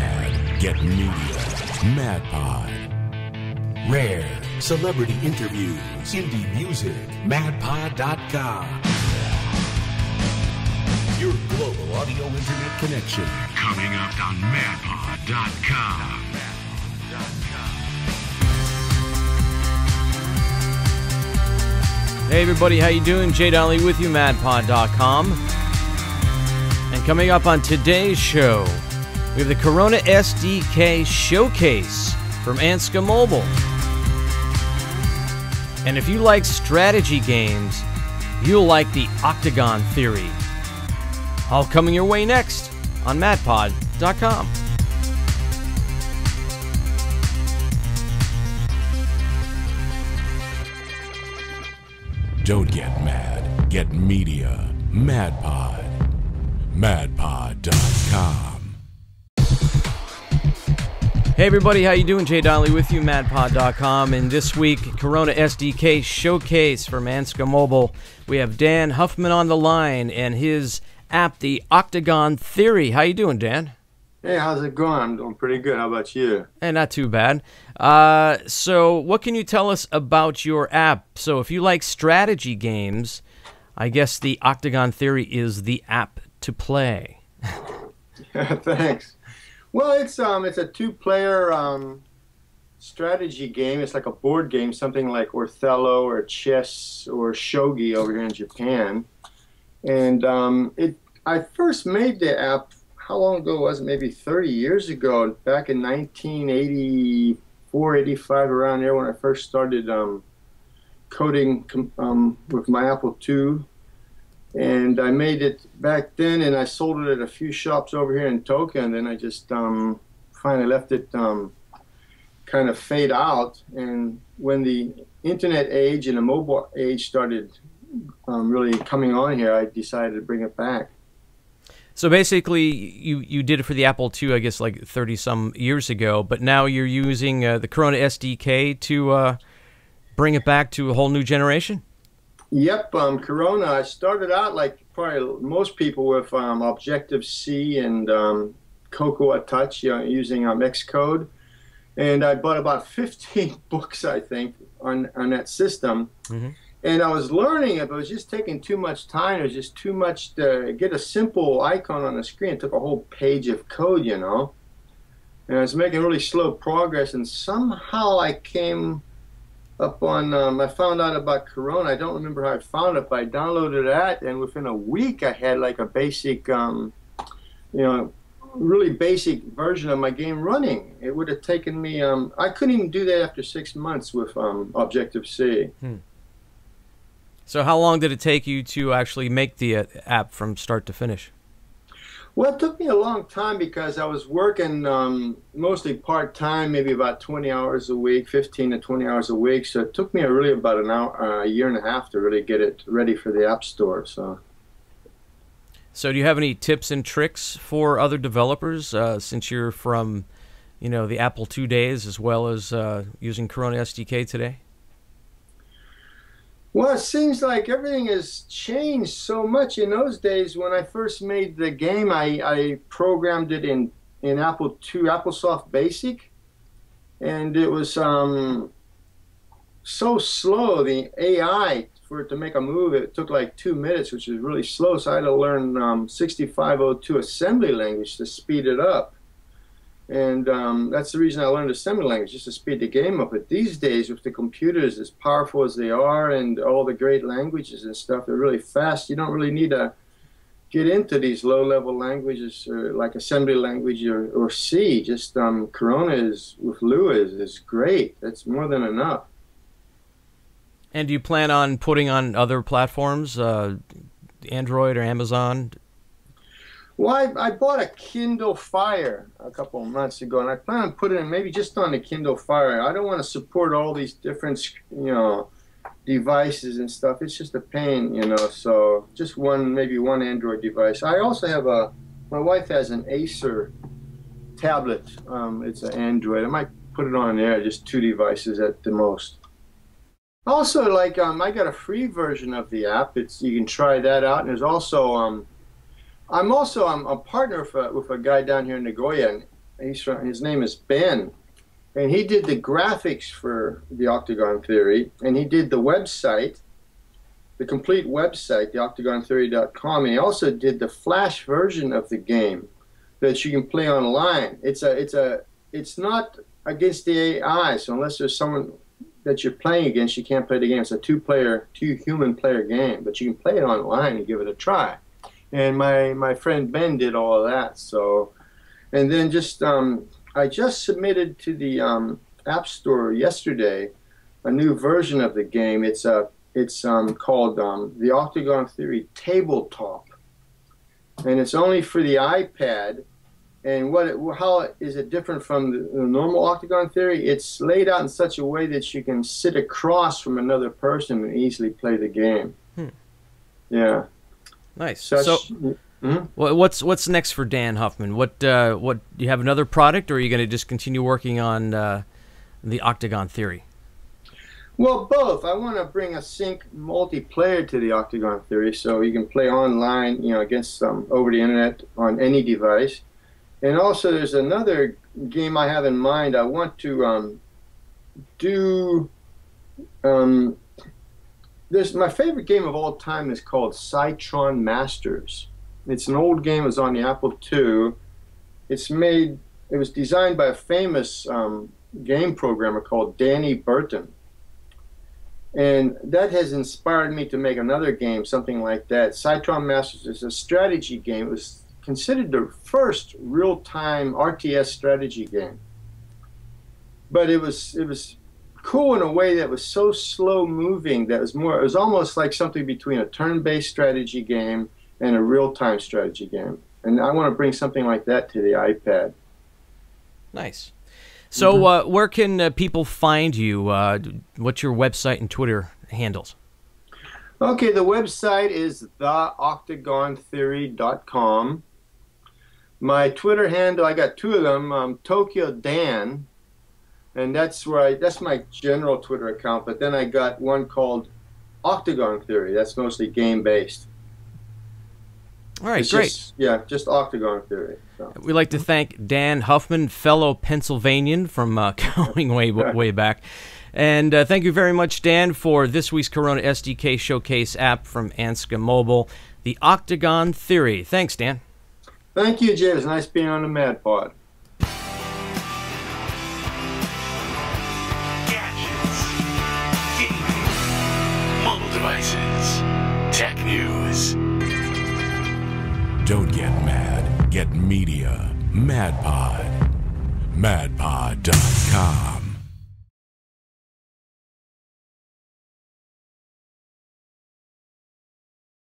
mad, get media. MadPod. Rare celebrity interviews, indie music. MadPod.com. Your global audio internet connection. Coming up on MadPod.com. Hey everybody, how you doing? JADonnelly with you, MadPod.com. And coming up on today's show, we have the Corona SDK Showcase from Ansca Mobile. And if you like strategy games, you'll like the Octagon Theory. All coming your way next on MadPod.com. Don't get mad, get media. MadPod. MadPod.com. Hey everybody, how you doing? JADonnelly with you, MadPod.com. And this week, Corona SDK Showcase from Ansca Mobile. We have Dan Huffman on the line and his app, the Octagon Theory. How you doing, Dan? Hey, how's it going? I'm doing pretty good. How about you? Hey, not too bad. So what can you tell us about your app? So if you like strategy games, I guess the Octagon Theory is the app to play. Yeah, thanks. Well, it's a two-player strategy game. It's like a board game, something like Othello or chess or shogi over here in Japan. And I first made the app, how long ago was it? Maybe 30 years ago, back in 1984, 85, around there when I first started coding with my Apple II. And I made it back then, and I sold it at a few shops over here in Tokyo, and then I just finally left it kind of fade out. And when the internet age and the mobile age started really coming on here, I decided to bring it back. So basically, you did it for the Apple II, I guess, like 30-some years ago, but now you're using the Corona SDK to bring it back to a whole new generation? Yep, Corona. I started out like probably most people with Objective-C and Cocoa Touch, using Xcode. And I bought about 15 books, I think, on that system. Mm-hmm. And I was learning it, but it was just taking too much time. It was just too much to get a simple icon on the screen. It took a whole page of code, And I was making really slow progress. And somehow I came up on, I found out about Corona. I don't remember how I found it, but I downloaded that. And within a week, I had like a basic, really basic version of my game running. It would have taken me, I couldn't even do that after 6 months with Objective-C. So how long did it take you to actually make the app from start to finish? Well, it took me a long time because I was working mostly part-time, maybe about 20 hours a week, 15 to 20 hours a week. So it took me really about a year and a half to really get it ready for the App Store. So do you have any tips and tricks for other developers since you're from, the Apple II days as well as using Corona SDK today? Well, it seems like everything has changed so much. In those days, when I first made the game, I programmed it in Apple II, AppleSoft Basic, and it was so slow. The AI, for it to make a move, it took like 2 minutes, which is really slow, so I had to learn 6502 assembly language to speed it up. And that's the reason I learned assembly language, just to speed the game up. But these days, with the computers as powerful as they are and all the great languages and stuff, they're really fast. You don't really need to get into these low-level languages like assembly language or C. Just Corona with Lua is great. That's more than enough. And do you plan on putting on other platforms, Android or Amazon? Well, I bought a Kindle Fire a couple of months ago, and I plan on putting it maybe just on the Kindle Fire. I don't want to support all these different, devices and stuff. It's just a pain, so just maybe one Android device. I also have my wife has an Acer tablet. It's an Android. I might put it on there, just 2 devices at the most. Also, I got a free version of the app. You can try that out. And there's also I'm a partner with a guy down here in Nagoya, his name is Ben, and he did the graphics for the Octagon Theory, and he did the website, the complete website, the OctagonTheory.com, and he also did the Flash version of the game that you can play online. It's not against the AI, so unless there's someone that you're playing against, you can't play the game. It's a two human player game, but you can play it online and give it a try. And my friend Ben did all of that. So, and then I just submitted to the App Store yesterday a new version of the game. It's called the Octagon Theory Tabletop, and it's only for the iPad. And how is it different from the normal Octagon Theory? It's laid out in such a way that you can sit across from another person and easily play the game. Yeah. Nice. What's next for Dan Huffman? What do you have, another product, or are you going to just continue working on the Octagon Theory? Well, both. I want to bring a sync multiplayer to the Octagon Theory, so you can play online, against over the internet on any device. And also, there's another game I have in mind. I want to do. My favorite game of all time is called Sightron Masters. It's an old game. It was on the Apple II. It was designed by a famous game programmer called Danny Burton. And that has inspired me to make another game, something like that. Sightron Masters is a strategy game. It was considered the first real-time RTS strategy game. But it was cool in a way that was so slow-moving that it was almost like something between a turn-based strategy game and a real-time strategy game. And I want to bring something like that to the iPad. Nice. So where can people find you? What's your website and Twitter handles? Okay, the website is theoctagontheory.com. My Twitter handle, I got two of them, Tokyo Dan, and that's my general Twitter account, but then I got one called Octagon Theory. That's mostly game-based. All right, great. Just Octagon Theory. So. We'd like to thank Dan Huffman, fellow Pennsylvanian from going way back. And thank you very much, Dan, for this week's Corona SDK Showcase app from Ansca Mobile, the Octagon Theory. Thanks, Dan. Thank you, Jay. It was nice being on the Mad Pod. Gadgets, gaming, mobile devices, tech news. Don't get mad. Get media. MadPod. MadPod.com.